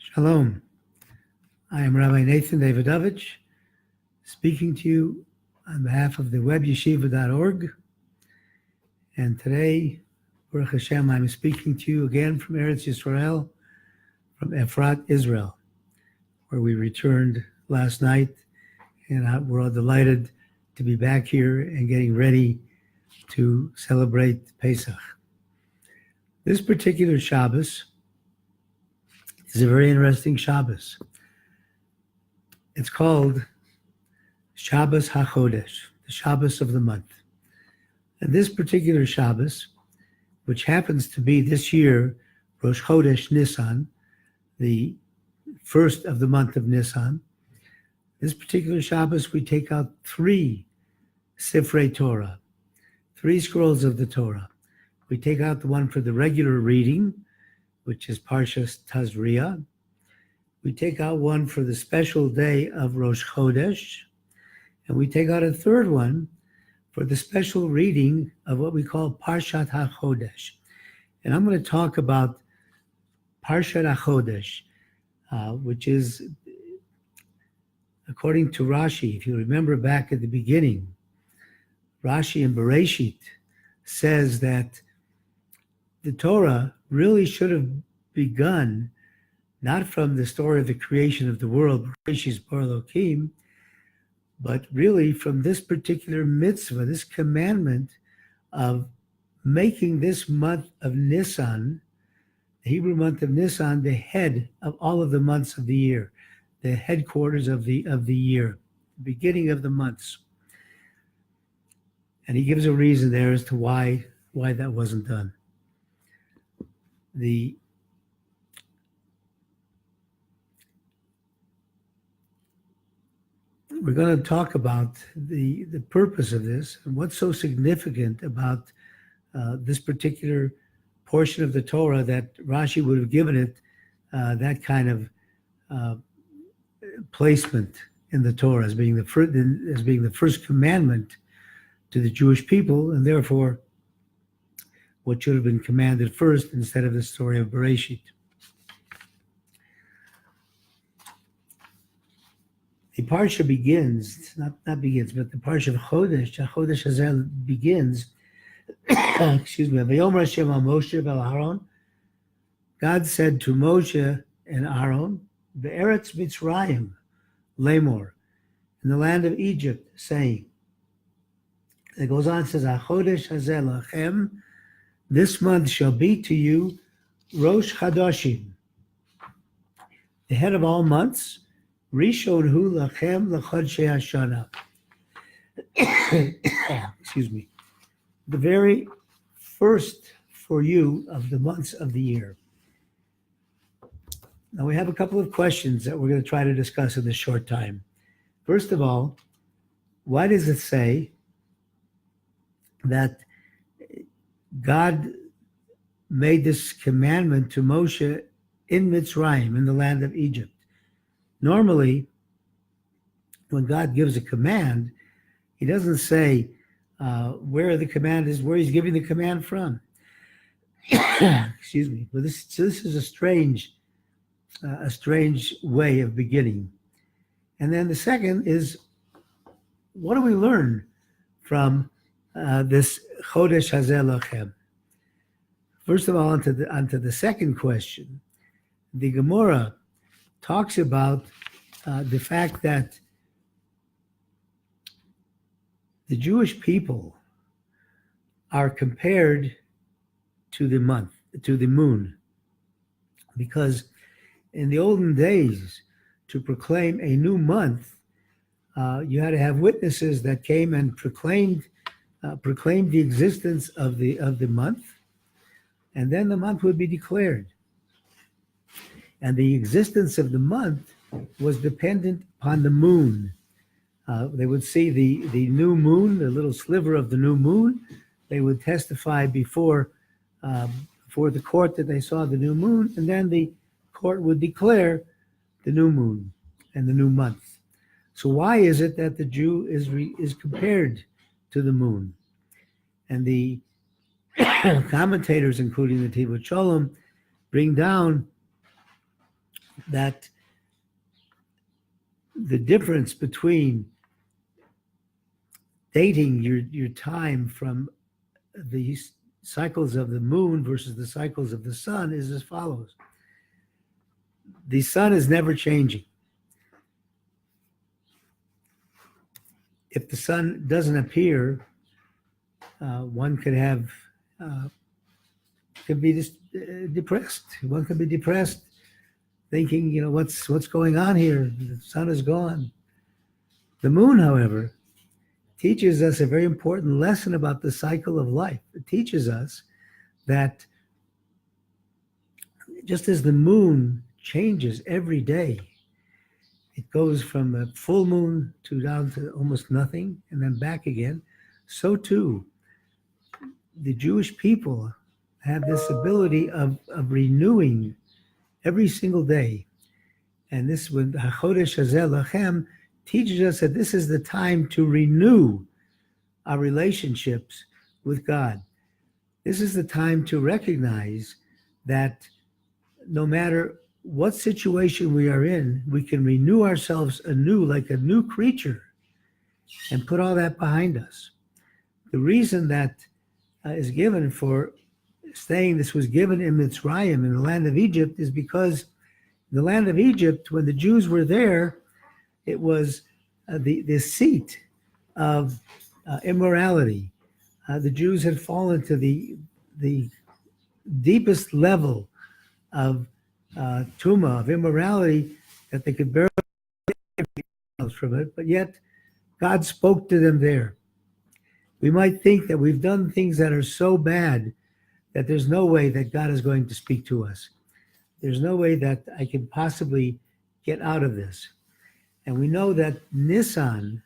Shalom. I am Rabbi Nathan Davidovich, speaking to you on behalf of the webyeshiva.org. And today, Baruch Hashem, I'm speaking to you again from Eretz Yisrael, from Efrat, Israel, where we returned last night. And we're all delighted to be back here and getting ready to celebrate Pesach. This particular Shabbos is a very interesting Shabbos. It's called Shabbat Hachodesh, the Shabbos of the month. And this particular Shabbos, which happens to be this year, Rosh Chodesh Nissan, the first of the month of Nissan, this particular Shabbos, we take out 3 Sifrei Torah, 3 scrolls of the Torah. We take out the one for the regular reading, which is Parsha Tazria. We take out one for the special day of Rosh Chodesh, and we take out a third one for the special reading of what we call Parsha Hachodesh. And I'm going to talk about Parsha Hachodesh, which is, according to Rashi, if you remember back at the beginning, Rashi in Beresheet says that the Torah really should have begun not from the story of the creation of the world, but really from this particular mitzvah, this commandment of making this month of Nissan, the Hebrew month of Nissan, the head of all of the months of the year, the headquarters of the year, the beginning of the months. And he gives a reason there as to why that wasn't done. We're going to talk about the purpose of this and what's so significant about this particular portion of the Torah that Rashi would have given it that kind of placement in the Torah as being the first commandment to the Jewish people, and therefore what should have been commanded first instead of the story of Beresheet. The Parsha begins, not begins, but the Parsha of Chodesh Hazel begins, excuse me, V'yomer Hashem al Moshe v'al Aaron. God said to Moshe and Aaron, Be'eretz Mitzrayim, Lamor, in the land of Egypt, saying, it goes on, it says, Hachodesh Hazel lachem, this month shall be to you Rosh Chodeshim, the head of all months, Rishon hu lachem l'chodshei hashana. Excuse me. The very first for you of the months of the year. Now we have a couple of questions that we're going to try to discuss in this short time. First of all, why does it say that God made this commandment to Moshe in Mitzrayim, in the land of Egypt? Normally, when God gives a command, he doesn't say where the command is, where he's giving the command from. Excuse me. But this is a strange way of beginning. And then the second is, what do we learn from this Chodesh Hazel lachem? First of all, onto the second question, the Gemara talks about the fact that the Jewish people are compared to the moon, because in the olden days, to proclaim a new month, you had to have witnesses that came and proclaimed the existence of the month, and then the month would be declared. And the existence of the month was dependent upon the moon. They would see the new moon, the little sliver of the new moon. They would testify before the court that they saw the new moon, and then the court would declare the new moon and the new month. So why is it that the Jew is compared to the moon? And the commentators, including the Tivot Shalom, bring down that the difference between dating your time from the cycles of the moon versus the cycles of the sun is as follows. The sun is never changing. If the sun doesn't appear, one could have could be depressed. One could be depressed, thinking, what's going on here? The sun is gone. The moon, however, teaches us a very important lesson about the cycle of life. It teaches us that just as the moon changes every day, it goes from a full moon to down to almost nothing and then back again, so too the Jewish people have this ability of renewing every single day. And this, when Hachodesh Hazeh Lachem, teaches us that this is the time to renew our relationships with God. This is the time to recognize that no matter what situation we are in, we can renew ourselves anew like a new creature and put all that behind us. The reason that is given for saying this was given in Mitzrayim, in the land of Egypt, is because in the land of Egypt, when the Jews were there, it was the seat of immorality. The Jews had fallen to the deepest level of tumah, of immorality, that they could barely get themselves from it, but yet God spoke to them there. We might think that we've done things that are so bad that there's no way that God is going to speak to us. There's no way that I can possibly get out of this. And we know that Nissan,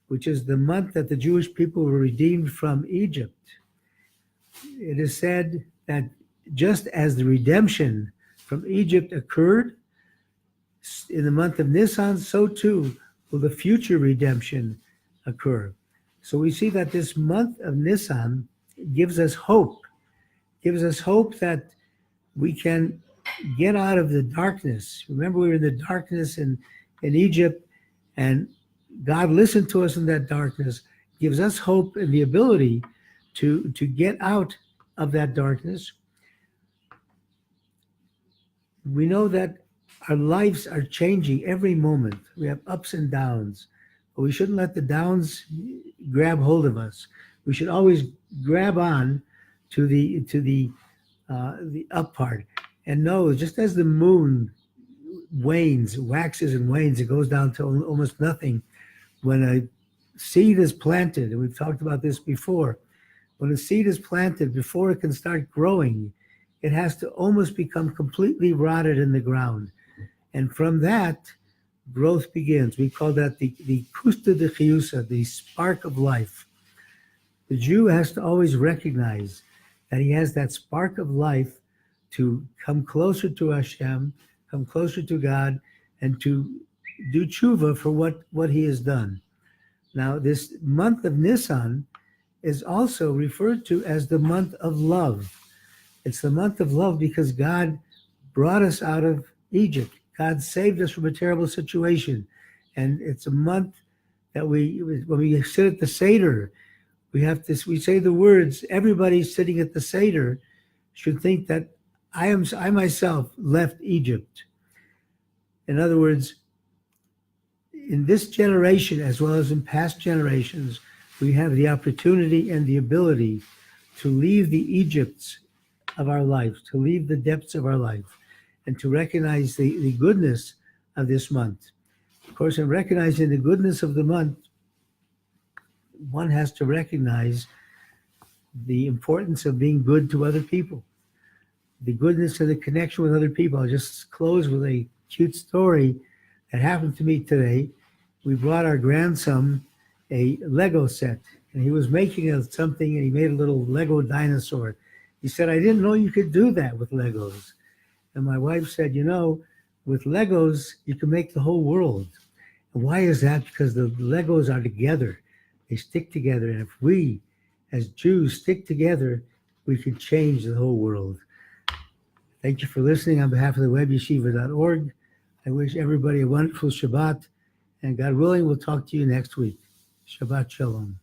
which is the month that the Jewish people were redeemed from Egypt, it is said that just as the redemption from Egypt occurred in the month of Nissan, so too will the future redemption occur. So we see that this month of Nissan gives us hope that we can get out of the darkness. Remember, we were in the darkness in Egypt, and God listened to us in that darkness, gives us hope and the ability to get out of that darkness. We know that our lives are changing every moment. We have ups and downs, but we shouldn't let the downs grab hold of us. We should always grab on to the up part, and know, just as the moon waxes and wanes, it goes down to almost nothing. When a seed is planted, and we've talked about this before, when a seed is planted, before it can start growing, it has to almost become completely rotted in the ground. And from that, growth begins. We call that the kusta de chiyusa, the spark of life. The Jew has to always recognize that he has that spark of life to come closer to Hashem, come closer to God, and to do tshuva for what he has done. Now, this month of Nissan is also referred to as the month of love. It's the month of love because God brought us out of Egypt. God saved us from a terrible situation. And it's a month that when we sit at the Seder, we say the words, everybody sitting at the Seder should think that I myself left Egypt. In other words, in this generation, as well as in past generations, we have the opportunity and the ability to leave the Egypts of our life, to leave the depths of our life, and to recognize the goodness of this month. Of course, in recognizing the goodness of the month, one has to recognize the importance of being good to other people, the goodness of the connection with other people. I'll just close with a cute story that happened to me today. We brought our grandson a Lego set, and he was making something, and he made a little Lego dinosaur. He said, "I didn't know you could do that with Legos." And my wife said, with Legos, you can make the whole world. And why is that? Because the Legos are together. They stick together. And if we, as Jews, stick together, we can change the whole world. Thank you for listening on behalf of the webyeshiva.org. I wish everybody a wonderful Shabbat, and God willing, we'll talk to you next week. Shabbat Shalom.